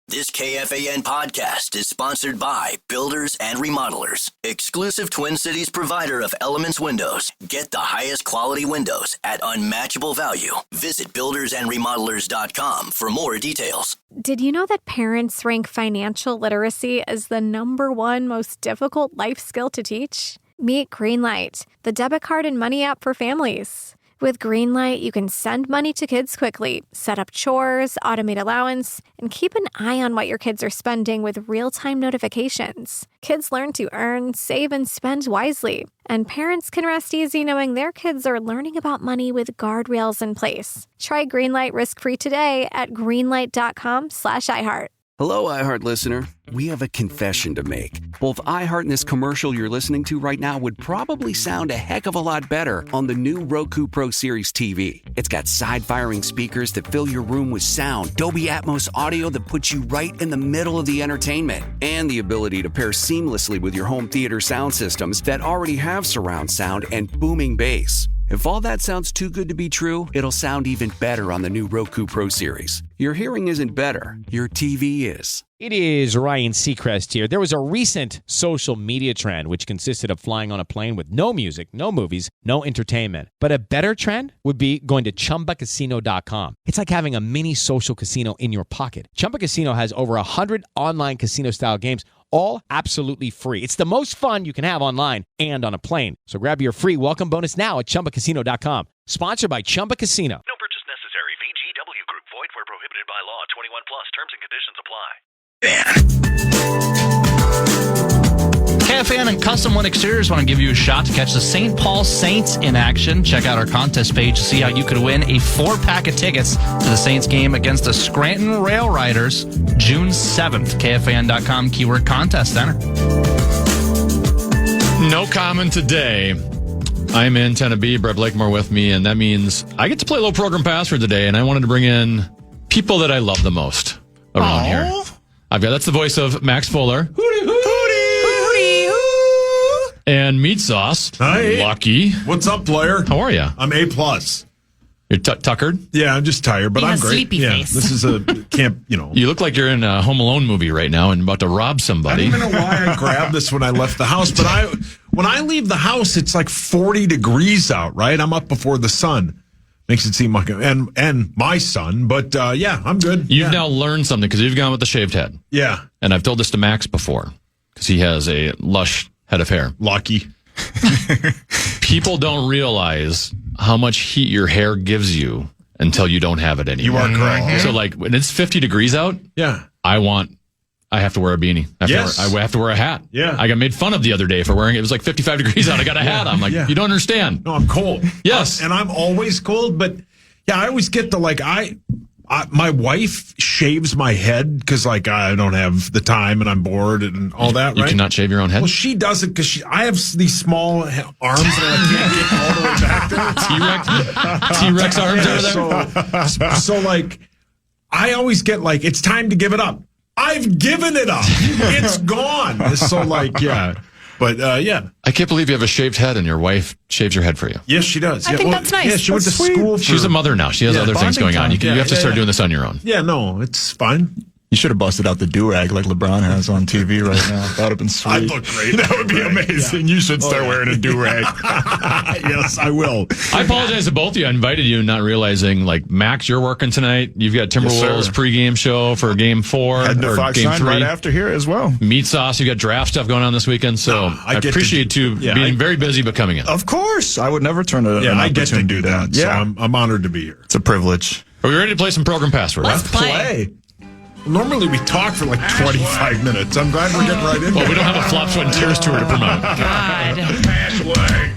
This KFAN podcast is sponsored by Builders and Remodelers, exclusive Twin Cities provider of Elements Windows. Get the highest quality windows at unmatchable value. Visit buildersandremodelers.com for more details. Did you know that parents rank financial literacy as the #1 most difficult life skill to teach? Meet Greenlight, the debit card and money app for families. With Greenlight, you can send money to kids quickly, set up chores, automate allowance, and keep an eye on what your kids are spending with real-time notifications. Kids learn to earn, save, and spend wisely. And parents can rest easy knowing their kids are learning about money with guardrails in place. Try Greenlight risk-free today at greenlight.com/iHeart. Hello, iHeart listener. We have a confession to make. Both iHeart and this commercial you're listening to right now would probably sound a heck of a lot better on the new Roku Pro Series TV. It's got side-firing speakers that fill your room with sound, Dolby Atmos audio that puts you right in the middle of the entertainment, and the ability to pair seamlessly with your home theater sound systems that already have surround sound and booming bass. If all that sounds too good to be true, it'll sound even better on the new Roku Pro Series. Your hearing isn't better, your TV is. It is Ryan Seacrest here. There was a recent social media trend which consisted of flying on a plane with no music, no movies, no entertainment. But a better trend would be going to ChumbaCasino.com. It's like having a mini social casino in your pocket. Chumba Casino has over 100 online casino-style games, all absolutely free. It's the most fun you can have online and on a plane. So grab your free welcome bonus now at ChumbaCasino.com. Sponsored by Chumba Casino. No purchase necessary. VGW Group. Void where prohibited by law. 21 plus. Terms and conditions apply. KFAN and Custom One Exteriors want to give you a shot to catch the St. Paul Saints in action. Check out our contest page to see how you could win a 4-pack of tickets to the Saints game against the Scranton Rail Riders, June 7th. KFAN.com, keyword contest center. No comment today. I'm in Tenna B, Brett Blakemore with me, and that means I get to play a little program password today, and I wanted to bring in people that I love the most around here. That's the voice of Max Fuller. Hootie, hootie. And Meatsauce. Hi. Lucky. What's up, player? How are you? I'm A+. You're tuckered? Yeah, I'm just tired, but I'm great. Sleepy face. This is a camp, You look like you're in a Home Alone movie right now and about to rob somebody. I don't even know why I grabbed this when I left the house, but when I leave the house, it's like 40 degrees out, right? I'm up before the sun. Makes it seem like and my son, but yeah, I'm good. You've now learned something because you've gone with the shaved head. Yeah. And I've told this to Max before because he has a lush head of hair. Lucky. People don't realize how much heat your hair gives you until you don't have it anymore. You are correct. So like when it's 50 degrees out, yeah, I have to wear a beanie. I have to wear a hat. Yeah. I got made fun of the other day for wearing it. It was like 55 degrees out. I got a hat. I'm like, you don't understand. No, I'm cold. Yes. And I'm always cold, but yeah, I always get my wife shaves my head because I don't have the time and I'm bored and all that, right? You cannot shave your own head? Well, she does it because I have these small arms that I can't get all the way back there. T-Rex arms over there? So I always get it's time to give it up. I've given it up. It's gone. So yeah. But yeah. I can't believe you have a shaved head and your wife shaves your head for you. Yes, she does. I think that's nice. Yeah, she went to school. She's a mother now. She has other things going on. You have to start doing this on your own. Yeah, no, it's fine. You should have busted out the do-rag like LeBron has on TV right now. That would have been sweet. I'd look great. That would be amazing. Yeah. You should start wearing a do-rag. Yes, I will. I apologize to both of you. I invited you, not realizing, Max, you're working tonight. You've got Timberwolves pregame show for Game 4 Heading to or Fox Game 3. right after here as well. Meatsauce, you got draft stuff going on this weekend, so I appreciate you being very busy but coming in. Of course. I would never turn an I get to opportunity do that. Yeah. So I'm honored to be here. It's a privilege. Are we ready to play some program password? Let's play. Normally we talk for 25 minutes. I'm glad we're getting right into it. Well, we don't have a Flop, Sweat, and Tears tour to promote. God. Password.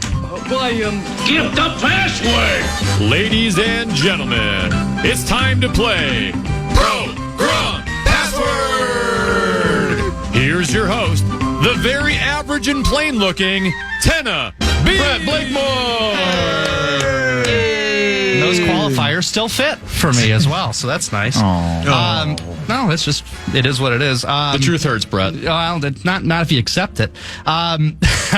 Give the password. Ladies and gentlemen, it's time to play Program Password. Here's your host, the very average and plain-looking Tenna B. Brett Blakemore. And those qualifiers still fit for me as well, so that's nice. No, it's just, it is what it is. The truth hurts, Brett. Well, not if you accept it. I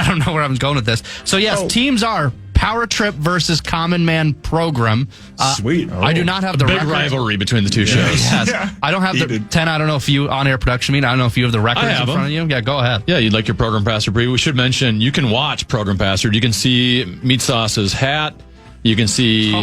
don't know where I'm going with this. So, yes, teams are Power Trip versus Common Man Progrum. Sweet. I do not have the Big record. rivalry between the two shows. Yes. I don't have the Tenna. I don't know if you on-air production mean. I don't know if you have the records in front of you. Yeah, go ahead. Yeah, you'd like your Program Passer preview. We should mention you can watch Program Passer. You can see Meatsauce's hat. You can see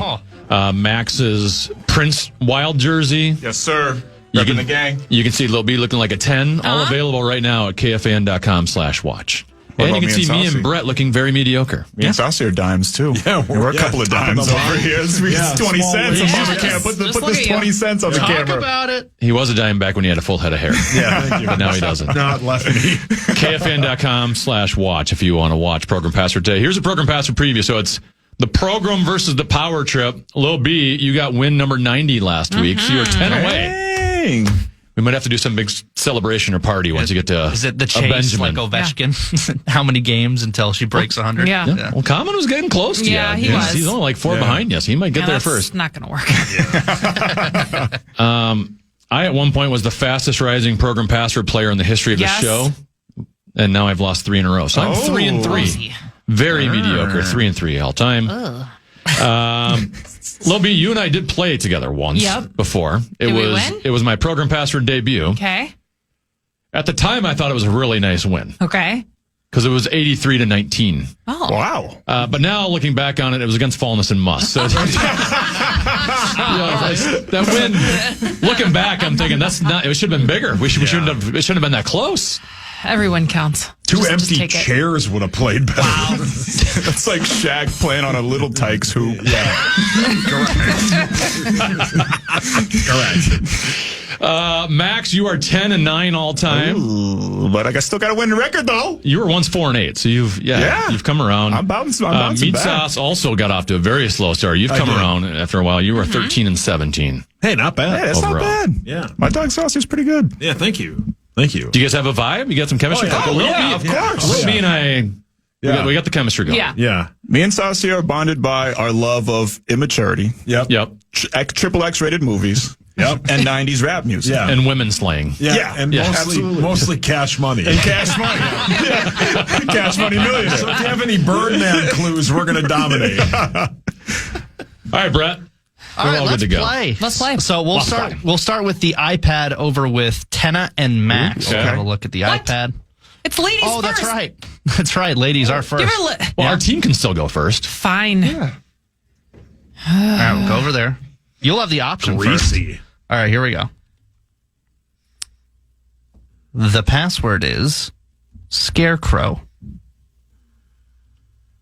Max's Prince Wild jersey. Yes, sir. You Repping the gang. You can see Lil B looking like a 10. All available right now at KFAN.com/watch. And you can see me and Brett looking very mediocre. Me and Saucy are dimes, too. Yeah, we're a couple of dimes over here. It's 20 cents. Yeah. Mama can't put this 20 cents on the Talk camera. about it. He was a dime back when he had a full head of hair. Yeah, thank you. But now he doesn't. Not left me. KFAN.com/watch if you want to watch Program Passer today. Here's a Program Passer preview. So it's the Program versus the Power Trip. Lil B, you got win number 90 last week, so you're 10 away. Dang. We might have to do some big celebration or party once you get to Is it the a chase Benjamin. like Ovechkin? How many games until she breaks 100? Yeah. Well, Common was getting close to you. Yeah, he was. He's only like 4 behind you, so he might get there that's first. not going to work. I, at one point, was the fastest rising Program Password player in the history of the show. And now I've lost 3 in a row. So I'm 3-3. Very mediocre. 3-3 all time. Lil B, you and I did play together once before. Did we win? It was my Program Password debut. Okay. At the time, I thought it was a really nice win Okay. because it was 83-19. Oh. Wow. But now, looking back on it, it was against Fallness and Muss. So that win, looking back, I'm thinking that's not. It should have been bigger. It shouldn't have been that close. Everyone counts. 2 Just empty take it. chairs would have played better. Wow. That's like Shaq playing on a Little Tykes hoop. Correct. Max, you are 10-9 all time. Ooh, but I still got to win the record, though. You were once 4-8, so you've come around. I'm bouncing back. Meatsauce also got off to a very slow start. You've come around after a while. You were 13-17. Hey, not bad. Hey, that's overall. not bad. Yeah. My dog Saucy's pretty good. Yeah, thank you. Thank you. Do you guys have a vibe? You got some chemistry? Oh, yeah. Of course. Lil B and I, Yeah. we got the chemistry going. Yeah. Yeah. Me and Saucy are bonded by our love of immaturity, Yep. triple X rated movies, Yep. and 90s rap music. Yeah. And women slaying. Yeah. And mostly cash money. And cash money. Yeah. Cash money millionaire. So if you have any Birdman clues, we're going to dominate. All right, Brett. All We're right, all let's good to go. play. Let's play. So we'll start with the iPad over with Tenna and Max. Okay. We'll have a look at the What? iPad. It's ladies Oh, first. that's right. That's right. Ladies are first. Give her a Well, our team can still go first. Fine. All right, we'll go over there. You'll have the option first. Greasy. All right, here we go. The password is Scarecrow.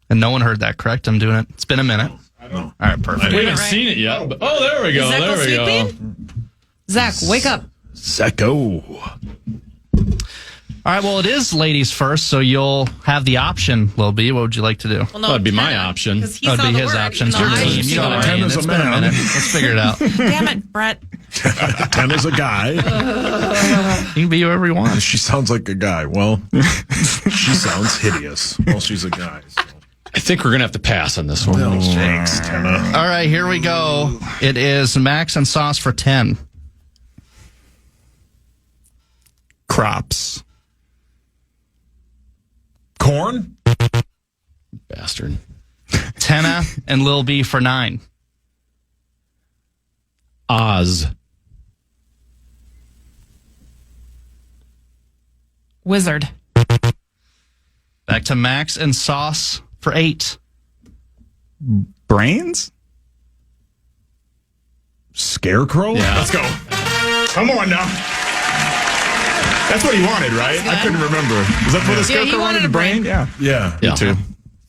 And no one heard that, correct? I'm doing it. It's been a minute. All right, perfect. We haven't right. seen it yet. But, there we go. Is that There the we sweet go. bean? Zach, wake up. Secco. All right, well, it is ladies first, so you'll have the option, Lil B. What would you like to do? Well, no, That'd be my Tenna, option. 'cause he That'd saw be the his word, option. even though Your I team. You know what I mean? Tenna's It's a been a man. minute. Let's figure it out. Damn it, Brett. Tenna's a guy. You can be whoever you want. She sounds like a guy. Well, she sounds hideous. Well, she's a guy. So. I think we're going to have to pass on this one. No, thanks, Tenna. All right, here we go. It is Max and Sauce for 10. Crops. Corn? Bastard. Tenna and Lil B for 9. Oz. Wizard. Back to Max and Sauce for 8. Brains? Scarecrow? Yeah. Let's go. Come on now. That's what he wanted, right? I couldn't remember. Was that for the Yeah, he Scarecrow wanted a brain. Yeah. Yeah. Yeah. Too.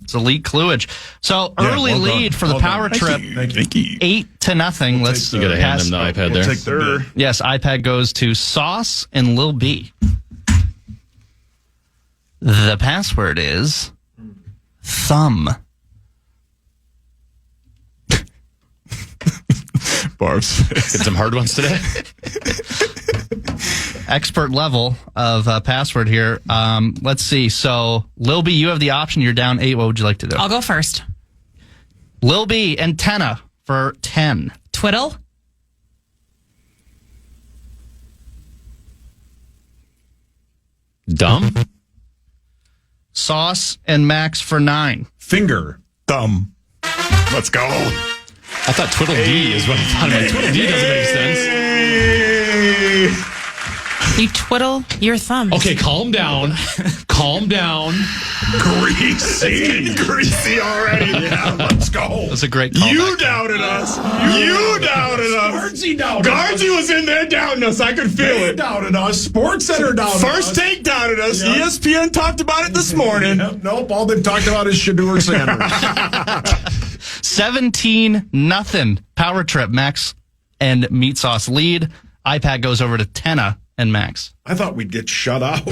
It's elite cluage. So early well done. lead for the Well done. power trip, Thank you. 8-0. Let's You got to hand pass. them the iPad there. Take the Yes, iPad goes to Sauce and Lil B. The password is thumb. Barbs. Get some hard ones today. Expert level of password here. Let's see. So, Lil B, you have the option. You're down 8. What would you like to do? I'll go first. Lil B and Tenna for 10. Twiddle. Dumb. Sauce and Max for 9. finger. Thumb. Let's go. I thought Twiddle D is what I thought. Like, Twiddle D doesn't make sense. You twiddle your thumbs. Okay, calm down. Calm down. Greasy. Greasy already. Yeah, let's go. That's a great callback. You doubted us. You doubted us. Guardsy doubted us. Guardsy was in there doubting us. I could feel They it. doubted us. Sports Center doubted us. First Take doubted us. Yeah. ESPN talked about it this morning. Yep, nope, all they've talked about is Shedeur Sanders. 17-0. Power Trip. Maxx and Meatsauce lead. iPad goes over to Tenna and Maxx. I thought we'd get shut out.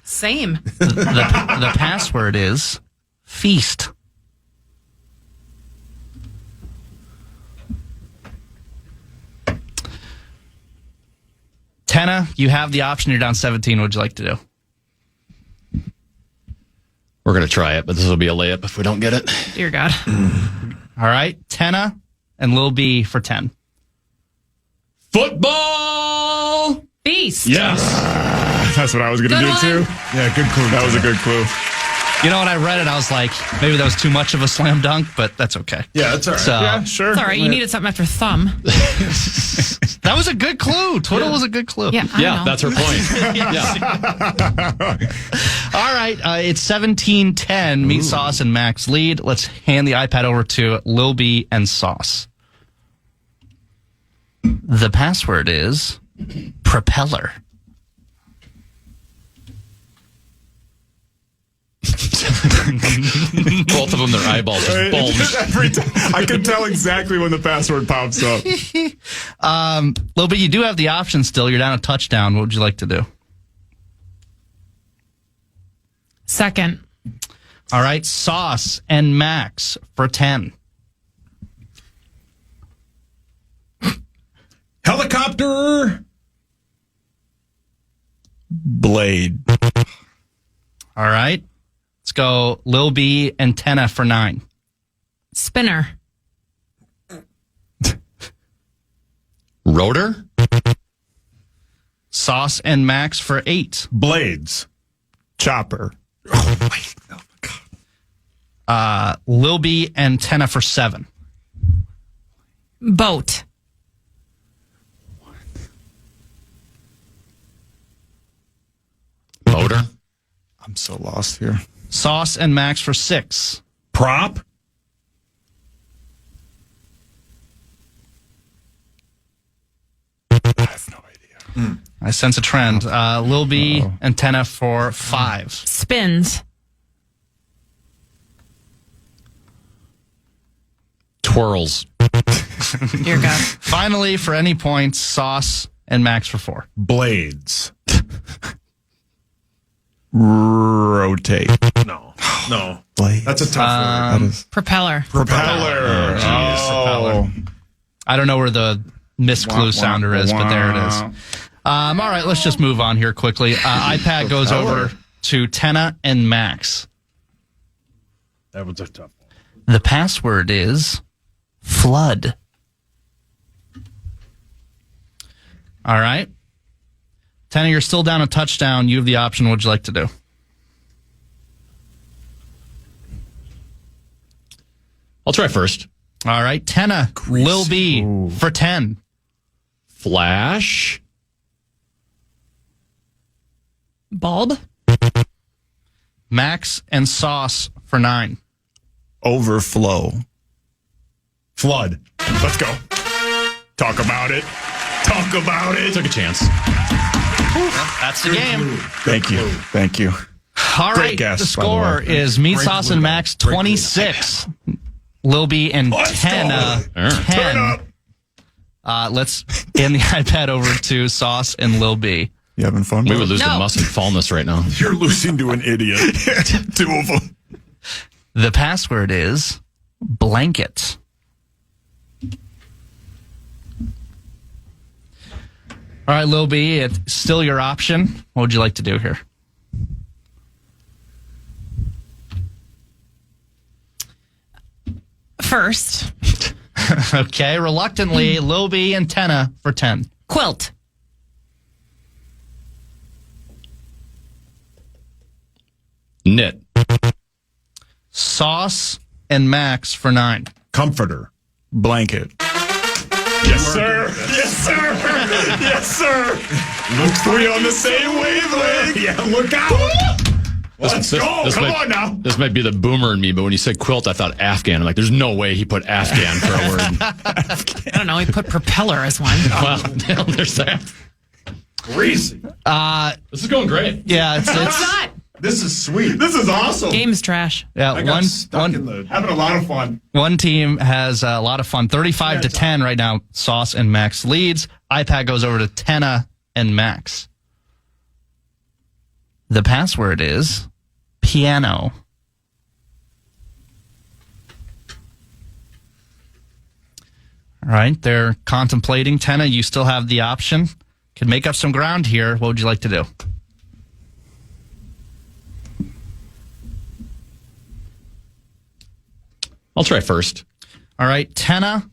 Same. The password is feast. Tenna, you have the option. You're down 17. What would you like to do? We're going to try it, but this will be a layup if we don't get it. Dear God. All right. Tenna and Lil B for 10. Football! Feast. Yes. That's what I was going to Good do, one. too. Yeah, good clue. That was a good clue. You know, when I read it, I was like, maybe that was too much of a slam dunk, but that's okay. Yeah, that's all right. So, Yeah, sure. It's all right. You needed something after thumb. that was a good clue. Twiddle was a good clue. Yeah, I Yeah, know. that's her point. Yeah. All right. It's 17-10. Meatsauce and Maxx lead. Let's hand the iPad over to Lil B and Sauce. The password is propeller. Both of them, their eyeballs just bulged. Every time, I can tell exactly when the password pops up. Lil B, you do have the option still. You're down a touchdown. What would you like to do? Second. All right. Sauce and Maxx for 10. Helicopter. Blade. All right. Let's go Lil B and Tenna for 9. Spinner. Rotor? Sauce and Maxx for 8. Blades. Chopper. Lil B and Tenna for 7. Boat. Motor? I'm so lost here. Sauce and Maxx for 6. Prop. I have no idea. I sense a trend. Lil B and Tenna for 5. Spins. Twirls. Dear God. Finally, for any points, Sauce and Maxx for 4. Blades. Rotate. No. No. Blade. That's a tough word. That is Propeller. propeller. Propeller. I don't know where the miss clue sounder is, but there it is. All right, let's just move on here quickly. iPad goes over to Tenna and Maxx. That was a tough one. The password is flood. All right. Tenna, you're still down a touchdown. You have the option. What would you like to do? I'll try first. All right. Tenna, Lil B for 10. Flash. Bulb. Maxx and Sauce for 9. Overflow. Flood. Let's go. Talk about it. Talk about it. Took a chance. That's the game. Thank you. Thank you. All Great right. guess, The by the score way. is Meatsauce and Maxx Great 26. Lil B and Tenna Turn 10. Let's hand the iPad over to Sauce and Lil B. You having fun? We would lose No. the muscle fallness right now. You're losing to an idiot. 2 of them. The password is blanket. All right, Lil B, it's still your option. What would you like to do here? First. Okay, reluctantly, Lil B and Tenna for 10. Quilt. Knit. Sauce and Maxx for 9. Comforter. Blanket. Yes, sir. Yes, sir. Yes, sir. Looks we on the same wavelength. Yeah, look out. Let's go. Come on now. This might be the boomer in me, but when you said quilt, I thought Afghan. I'm like, there's no way he put Afghan for a word. I don't know. He put propeller as one. Well, there's that. Crazy. This is going great. Yeah, it's not. This is sweet. This is awesome. Game's trash. yeah. I got stuck in the having a lot of fun. One team has a lot of fun. 35-10 right now. Sauce and Maxx leads. iPad goes over to Tenna and Maxx. The password is piano. All right, they're contemplating. Tenna, you still have the option. Can make up some ground here. What would you like to do? I'll try first. All right, Tenna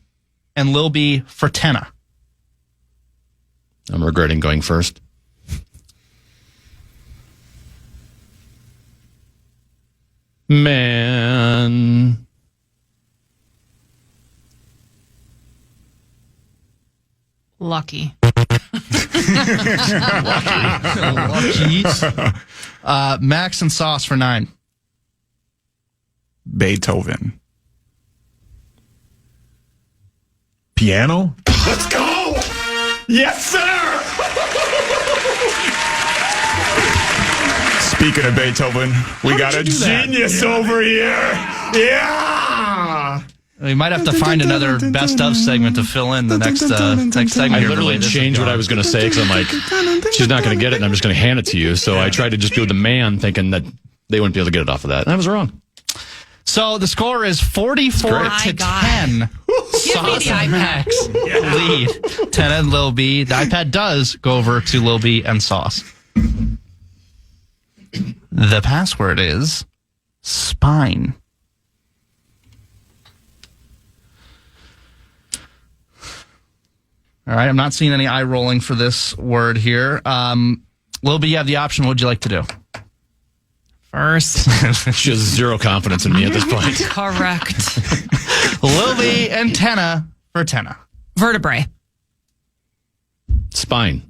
and Lil B for Tenna. I'm regretting going first. Man. Lucky. Lucky. Maxx and Sauce for 9. Beethoven. Piano? Let's go. Yes, sir. Speaking of Beethoven, we got a Genius over here. Yeah. We might have to find another best of segment to fill in the next segment. I here literally changed what I was going to say because I'm like, she's not going to get it, and I'm just going to hand it to you. So I tried to just do the man, thinking that they wouldn't be able to get it off of that. And I was wrong. So the score is 44-10. Give me the iPad. Maxx lead. Tenna and Lil B. The iPad does go over to Lil B and Sauce. The password is spine. All right, I'm not seeing any eye rolling for this word here. Lil B, you have the option. What would you like to do? First. She has zero confidence in me at this point. Correct. Lil B and Tenna for Tenna. Vertebrae. Spine.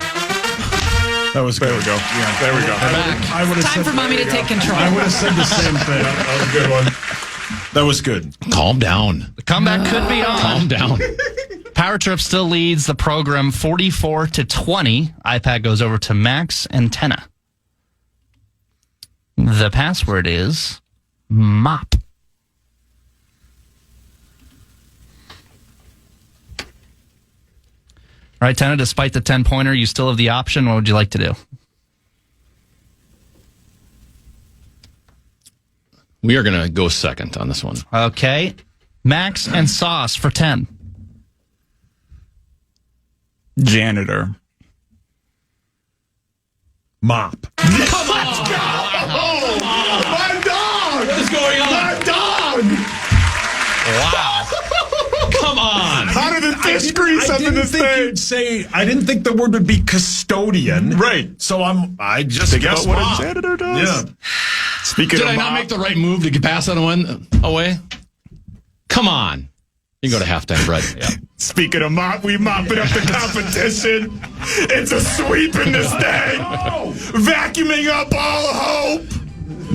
That was good. There we go. Yeah, there we go. I would have Time for mommy to take control. I would have said the same thing. That was a good one. That was good. Calm down. The comeback could be on. Calm down. Power Trip still leads the program 44-20. iPad goes over to Maxx and Tenna. The password is mop. All right, Tenna, despite the 10-pointer, you still have the option. What would you like to do? We are going to go second on this one. Okay. Maxx and Sauce for 10. janitor. Mop. Come on! Let's go! Oh, my dog! What is going on? My dog! Wow. Come on. How did the dish grease up in this thing? I didn't think the word would be custodian. Right. So I just Think guessed about what mop. a janitor does. Yeah. Speaking Did of I not mop, make the right move to pass that one away? Come on. You can go to halftime, Brett. Yeah. Speaking of mop, we mopping up the competition. It's a sweep in this thing. Vacuuming up all hope.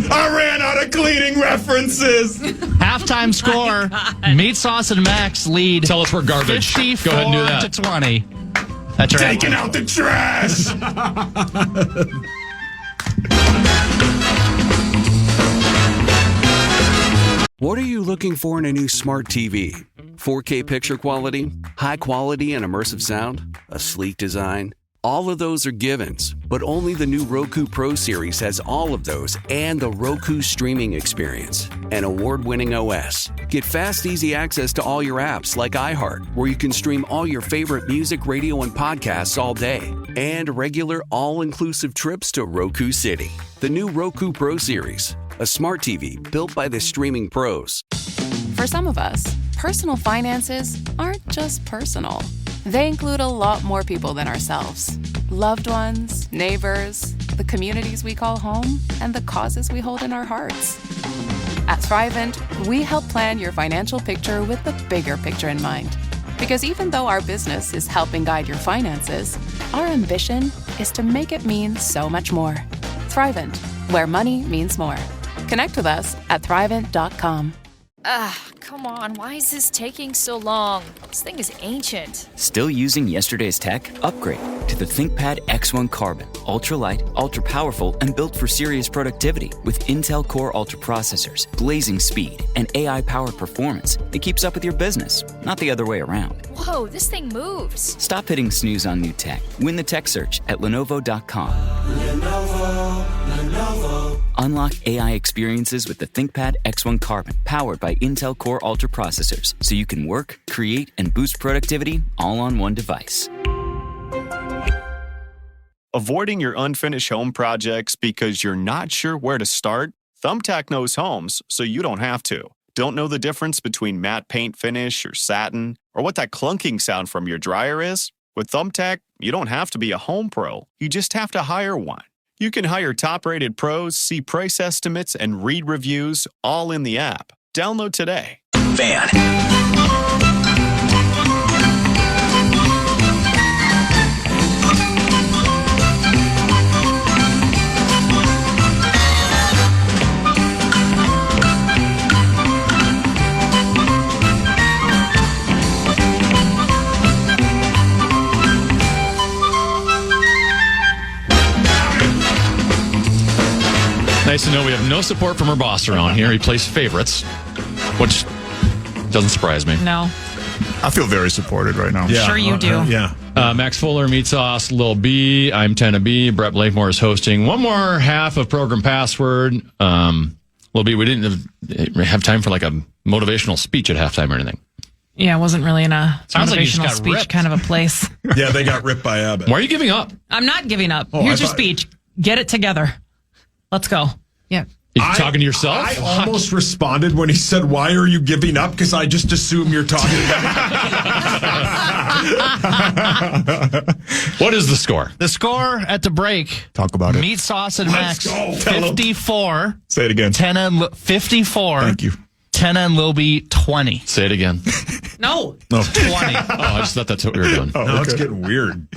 I ran out of cleaning references. Halftime score. Meatsauce and Maxx lead. Tell us we're garbage. 54 Go ahead and do that. to 20. That's right. Taking out the trash. What are you looking for in a new smart TV? 4K picture quality? High quality and immersive sound? A sleek design? All of those are givens, but only the new Roku Pro Series has all of those and the Roku streaming experience, an award-winning OS. Get fast, easy access to all your apps like iHeart, where you can stream all your favorite music, radio, and podcasts all day, and regular all-inclusive trips to Roku City. The new Roku Pro Series, a smart TV built by the streaming pros. For some of us, personal finances aren't just personal. They include a lot more people than ourselves. Loved ones, neighbors, the communities we call home, and the causes we hold in our hearts. At Thrivent, we help plan your financial picture with the bigger picture in mind. Because even though our business is helping guide your finances, our ambition is to make it mean so much more. Thrivent, where money means more. Connect with us at Thrivent.com. Come on, why is this taking so long? This thing is ancient. Still using yesterday's tech? Upgrade to the ThinkPad X1 Carbon. Ultra-light, ultra-powerful, and built for serious productivity. With Intel Core Ultra processors, blazing speed, and AI-powered performance that keeps up with your business, not the other way around. Whoa, this thing moves. Stop hitting snooze on new tech. Win the tech search at Lenovo.com. Lenovo. Unlock AI experiences with the ThinkPad X1 Carbon, powered by Intel Core Ultra processors, so you can work, create, and boost productivity all on one device. Avoiding your unfinished home projects because you're not sure where to start? Thumbtack knows homes, so you don't have to. Don't know the difference between matte paint finish or satin, or what that clunking sound from your dryer is? With Thumbtack, you don't have to be a home pro. You just have to hire one. You can hire top-rated pros, see price estimates, and read reviews all in the app. Download today. Fan. Nice to know we have no support from our boss around here. He plays favorites, which doesn't surprise me. No. I feel very supported right now. Sure you do. Max Fuller, Meatsauce, Lil B. I'm Tenna B. Brett Blakemore is hosting one more half of Program Password. Lil B, we didn't have time for like a motivational speech at halftime or anything. Yeah, it wasn't really in a Sounds like you just motivational got speech ripped. kind of a place. Yeah, they got ripped by Abbott. Why are you giving up? I'm not giving up. Oh, Here's I your thought- speech. Get it together. Let's go. Yeah. You talking to yourself? I almost responded when he said, "Why are you giving up?" Because I just assume you're talking about What is the score? The score at the break. Talk about it. Meatsauce and Let's Max, go. Tell 'em. 54. Say it again. Tenna and 54. Thank you. Tenna and Lil B, 20. Say it again. No. 20. I just thought that's what we were doing. Now it's getting weird.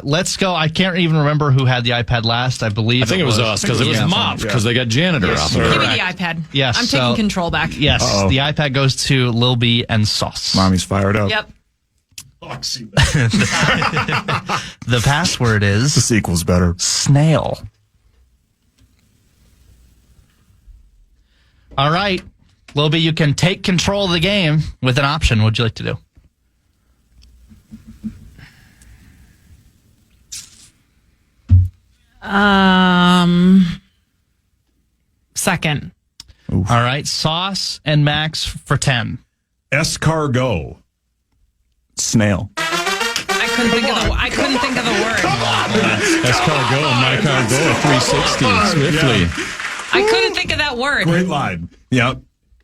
Let's go. I can't even remember who had the iPad last. I believe I think it was us because it was mopped because they got janitor off of Give it. me the iPad. Yes, I'm taking control back. Yes, the iPad goes to Lil B and Sauce. Mommy's fired up. Yep. The password The is sequel's better. snail. All right. Lil B, you can take control of the game with an option. What'd you like to do? Second. All right. Sauce and Max for 10. Escargot. Snail. I couldn't think of the word. Escargot, my cargo, 360, swiftly. I couldn't think of that word. Great line. Yep.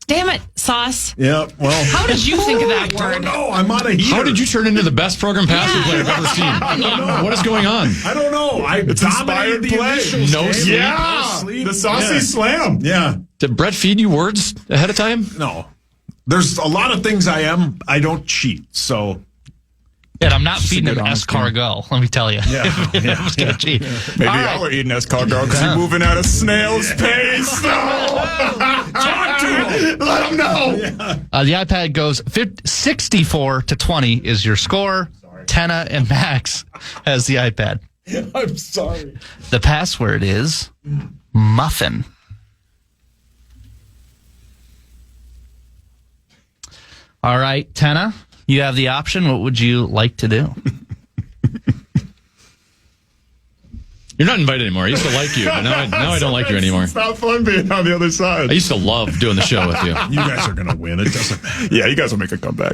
Damn it, Sauce. Yep. Well, How did you think of that I word? don't know. I'm on a heater. How did you turn into the best program password player I've ever seen? What is going on? I don't know. I dominated the initials. No game. sleep? Yeah. No sleep. The saucy Yeah. slam. Yeah. Did Brett feed you words ahead of time? No. There's a lot of things I don't cheat. So. And I'm not Just a feeding good him honest escargot, let me tell you. Yeah. I'm just going to cheat. Maybe All y'all right. were eating escargot because you're moving at a snail's pace. Talk to him. Let him know. The iPad goes 64 to 20 is your score. Tenna and Max has the iPad. I'm sorry. The password is muffin. All right, Tenna, you have the option. What would you like to do? You're not invited anymore. I used to like you, but now I don't like you anymore. It's not fun being on the other side. I used to love doing the show with you. You guys are going to win. It doesn't matter. Yeah, you guys will make a comeback.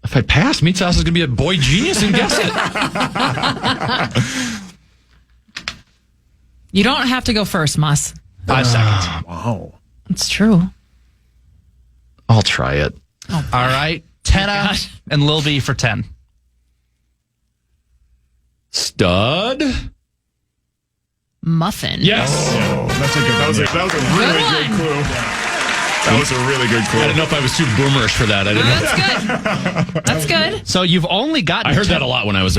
If I pass, Meatsauce is going to be a boy genius and guess it. You don't have to go first, Mus. 5 seconds. Wow. It's true. I'll try it. All right, Tenna and Lil B for 10. Stud. Muffin. muffin. Yes. That's a good one. That was a really good clue. That was a really good clue. I didn't know if I was too boomerish for that. I didn't know. That's good. That's good. So you've only got. I heard that a lot when I was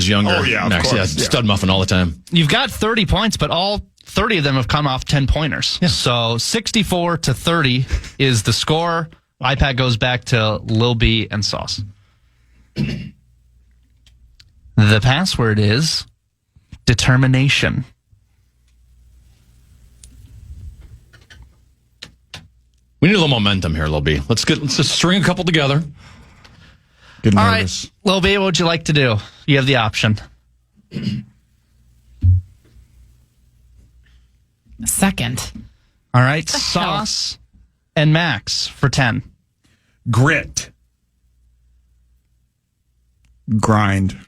younger. Oh, yeah, of Max, course. yeah, stud muffin all the time. You've got 30 points, but all 30 of them have come off 10-pointers. Yeah. So 64-30 is the score. iPad goes back to Lil B and Sauce. The password is determination. We need a little momentum here, Lil B. Let's just string a couple together. Get All nervous. right, Lil B, what would you like to do? You have the option. Second. All right, Sauce and Max for 10. Grit. Grind.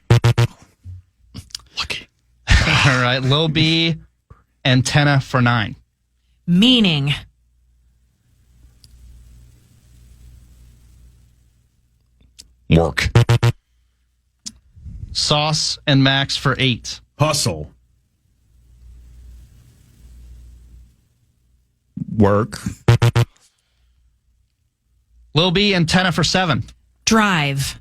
Lucky. All right, Lil B and Tenna for 9. Meaning. Work. Sauce and Max for 8. Hustle. Work. Lil B and Tenna for 7. Drive.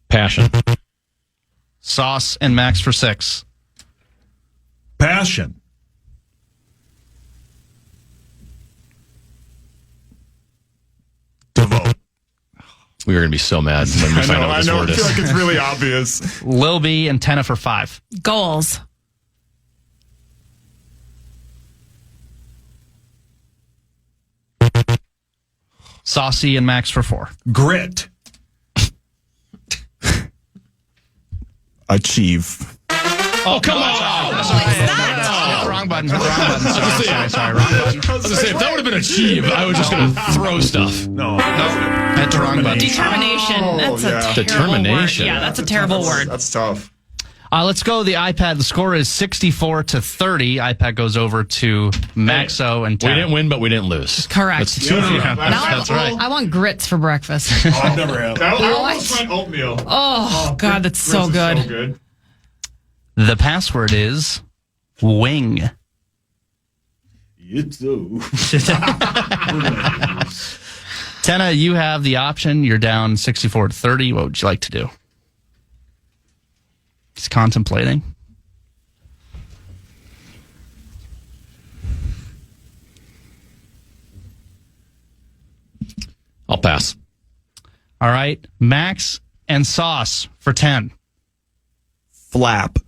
Passion. Sauce and Max for 6. Passion. Devote. We are going to be so mad when we find out what this word I feel is. like it's really obvious. Lil B and Tenna for 5. Goals. Saucy and Max for 4. Grit. Achieve. Oh, come on! Wrong button. Wrong button. Sorry. Wrong button. I was going to say, if that would have been achieve, I was just going to throw stuff. No. That's the wrong button. Determination. That's a terrible Determination. word. Yeah, that's a terrible word. That's tough. Let's go the iPad. The score is 64-30. iPad goes over to Maxo and We Tenna. didn't win, but we didn't lose. Correct. That's the two of you. That's right. I want grits for breakfast. I've never had. I almost went oatmeal. Oh, God, that's so This is good. So good. The password is wing. It's Tenna, you have the option. You're down 64-30. What would you like to do? He's contemplating. I'll pass. All right. Max and Sauce for 10. Flap.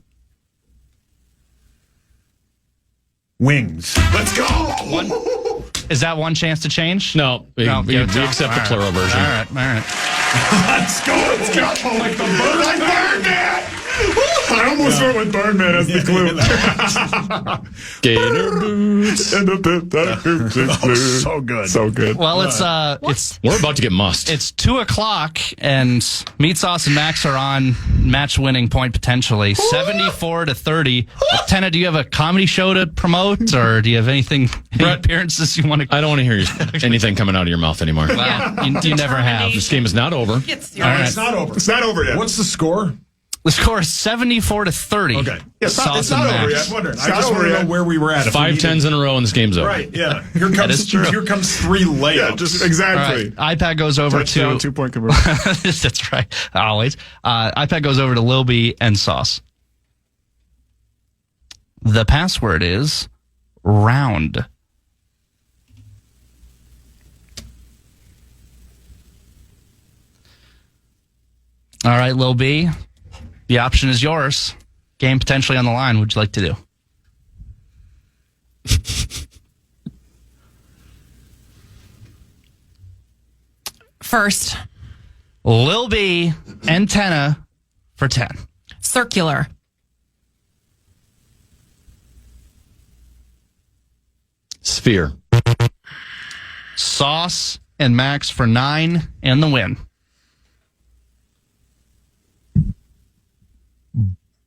Wings. Let's go. Is that one chance to change? No, we accept the plural version. All right. Let's go. Like the bird. Like Birdman. I almost went with Birdman as the clue. Gator boots. So good. So good. Well, it's We're about to get mussed. It's 2:00, and Meatsauce and Max are on match-winning point potentially, 74-30. Tenna, do you have a comedy show to promote, or do you have any appearances you want to? I don't want to hear anything coming out of your mouth anymore. Well, you never have. This game is not over. It's not over. It's not over yet. What's the score? The score is 74-30. Okay. It's not over yet. I just want to know where we were at. 5 10s in a row and this game's over. Right, yeah. Here That comes is true. Here comes 3 layups. Yeah, just exactly. All right. iPad goes over Touchdown, to 2-point conversion. That's right. Always. iPad goes over to Lil B and Sauce. The password is round. All right, Lil B, the option is yours. Game potentially on the line. What would you like to do? First. Lil B and Tenna for 10. Circular. Sphere. Sauce and Max for 9 and the win.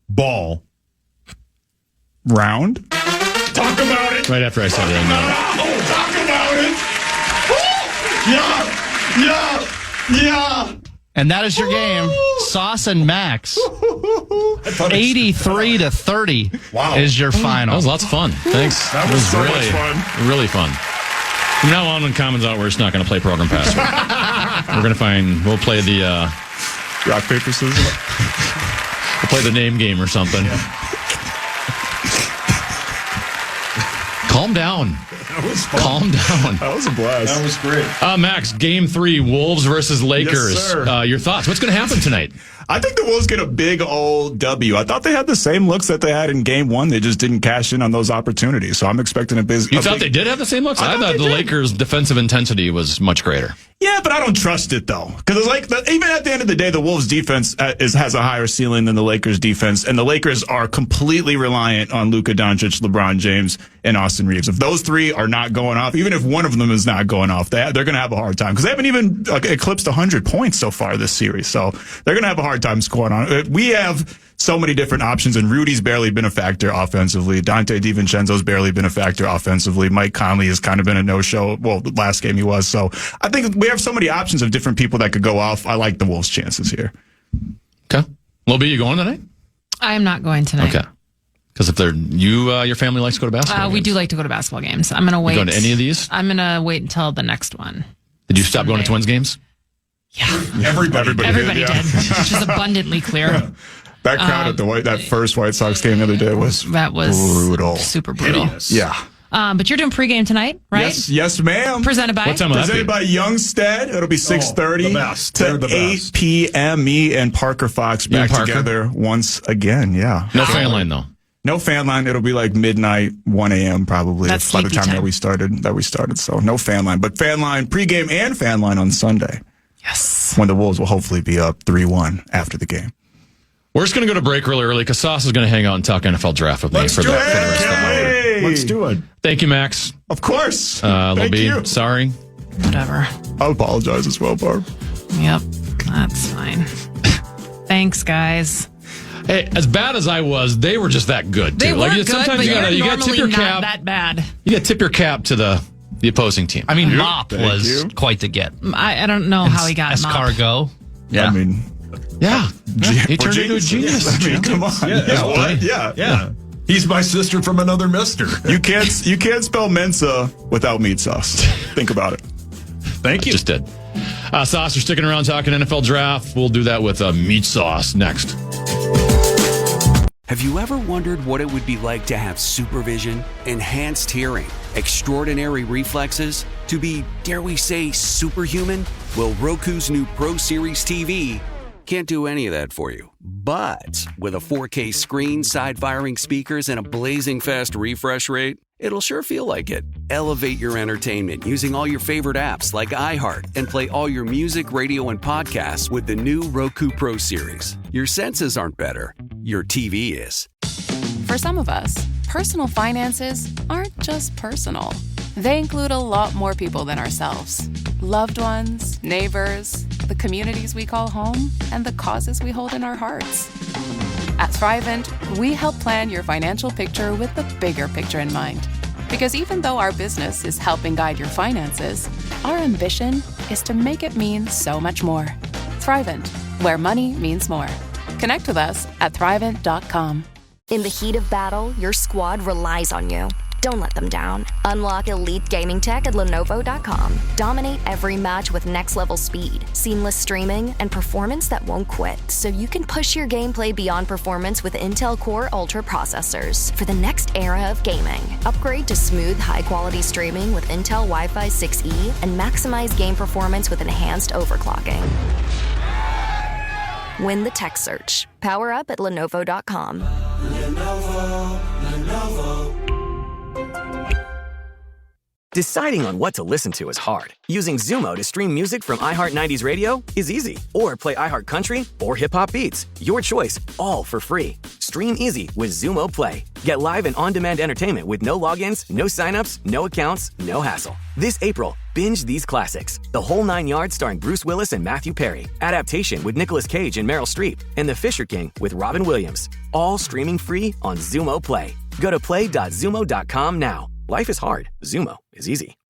Ball. Round. Talk about it. Right after I said it. Talk about it. Yeah. And that is your game. Sauce and Maxx. 83-30 is your final. That was lots of fun. Thanks. That was so much fun. Really fun. From now on, when Common's out, we're just not going to play Program Password. We'll play the rock, paper, scissors. We'll play the name game or something. Yeah. Calm down. That was fun. Calm down. That was a blast. That was great. Max, game 3, Wolves versus Lakers. Yes, sir. Your thoughts? What's going to happen tonight? I think the Wolves get a big old W. I thought they had the same looks that they had in game 1. They just didn't cash in on those opportunities. So I'm expecting a big... You thought they did have the same looks? I thought the Lakers' defensive intensity was much greater. Yeah, but I don't trust it, though. Because it's like, even at the end of the day, the Wolves' defense has a higher ceiling than the Lakers' defense. And the Lakers are completely reliant on Luka Doncic, LeBron James, and Austin Reeves. If those three are not going off, even if one of them is not going off, they're going to have a hard time. Because they haven't even eclipsed 100 points so far this series. So they're going to have a hard time scoring on it. We have so many different options, and Rudy's barely been a factor offensively. Dante DiVincenzo's barely been a factor offensively. Mike Conley has kind of been a no-show. Well, the last game he was. So I think we have so many options of different people that could go off. I like the Wolves' chances here. Okay. Lil B, you going tonight? I am not going tonight. Okay. Because if your family likes to go to basketball we games. do like to go to basketball games. I'm going to wait. You going to any of these? I'm going to wait until the next one. Did you stop going to Twins games? Yeah. Everybody did, which is abundantly clear. That crowd at that first White Sox game the other day was brutal. Super brutal. Hideous. Yeah. But you're doing pregame tonight, right? Yes, ma'am. Presented by? What time will that Presented be? by Youngstead. It'll be 6:30 to 8 p.m. Me and Parker Fox back together once again. Yeah. No fan line though. No fan line. It'll be like midnight, 1 a.m. probably. That's by the time time that we started. So no fan line, but fan line pregame and fan line on Sunday. Yes. When the Wolves will hopefully be up 3-1 after the game. We're just going to go to break really early because Sauce is going to hang out and talk NFL draft with me for the rest of the hour. Let's do it. Thank you, Max. Of course. Thank you. Sorry. Whatever. I apologize as well, Barb. Yep. That's fine. Thanks, guys. Hey, as bad as I was, they were just that good, too. They were good, sometimes but you you're got to tip your cap. not that bad. You got to tip your cap to the opposing team. I mean, Mop was quite the get. I don't know how he got Mop. Escargot. Yeah. I mean... Yeah. He turned into a genius. I mean, come on. Yeah. He's my sister from another mister. You can't spell Mensa without Meatsauce. Think about it. Thank you. Just did. Sauce, you're sticking around talking NFL draft. We'll do that with Meatsauce next. Have you ever wondered what it would be like to have supervision, enhanced hearing, extraordinary reflexes, to be, dare we say, superhuman? Well, Roku's new Pro Series TV can't do any of that for you. But with a 4K screen, side-firing speakers, and a blazing fast refresh rate, it'll sure feel like it. Elevate your entertainment using all your favorite apps like iHeart and play all your music, radio, and podcasts with the new Roku Pro Series. Your senses aren't better. Your TV is. For some of us, personal finances aren't just personal. They include a lot more people than ourselves. Loved ones, neighbors, the communities we call home, and the causes we hold in our hearts. At Thrivent, we help plan your financial picture with the bigger picture in mind. Because even though our business is helping guide your finances, our ambition is to make it mean so much more. Thrivent, where money means more. Connect with us at Thrivent.com. In the heat of battle, your squad relies on you. Don't let them down. Unlock elite gaming tech at Lenovo.com. Dominate every match with next-level speed, seamless streaming, and performance that won't quit, so you can push your gameplay beyond performance with Intel Core Ultra processors for the next era of gaming. Upgrade to smooth, high-quality streaming with Intel Wi-Fi 6E and maximize game performance with enhanced overclocking. Win the tech search. Power up at Lenovo.com. Lenovo. Deciding on what to listen to is hard. Using Zumo to stream music from iHeart 90s Radio is easy. Or play iHeart Country or Hip Hop Beats. Your choice, all for free. Stream easy with Zumo Play. Get live and on-demand entertainment with no logins, no signups, no accounts, no hassle. This April, binge these classics. The Whole 9 Yards starring Bruce Willis and Matthew Perry. Adaptation with Nicolas Cage and Meryl Streep. And The Fisher King with Robin Williams. All streaming free on Zumo Play. Go to play.zumo.com now. Life is hard. Zumo is easy.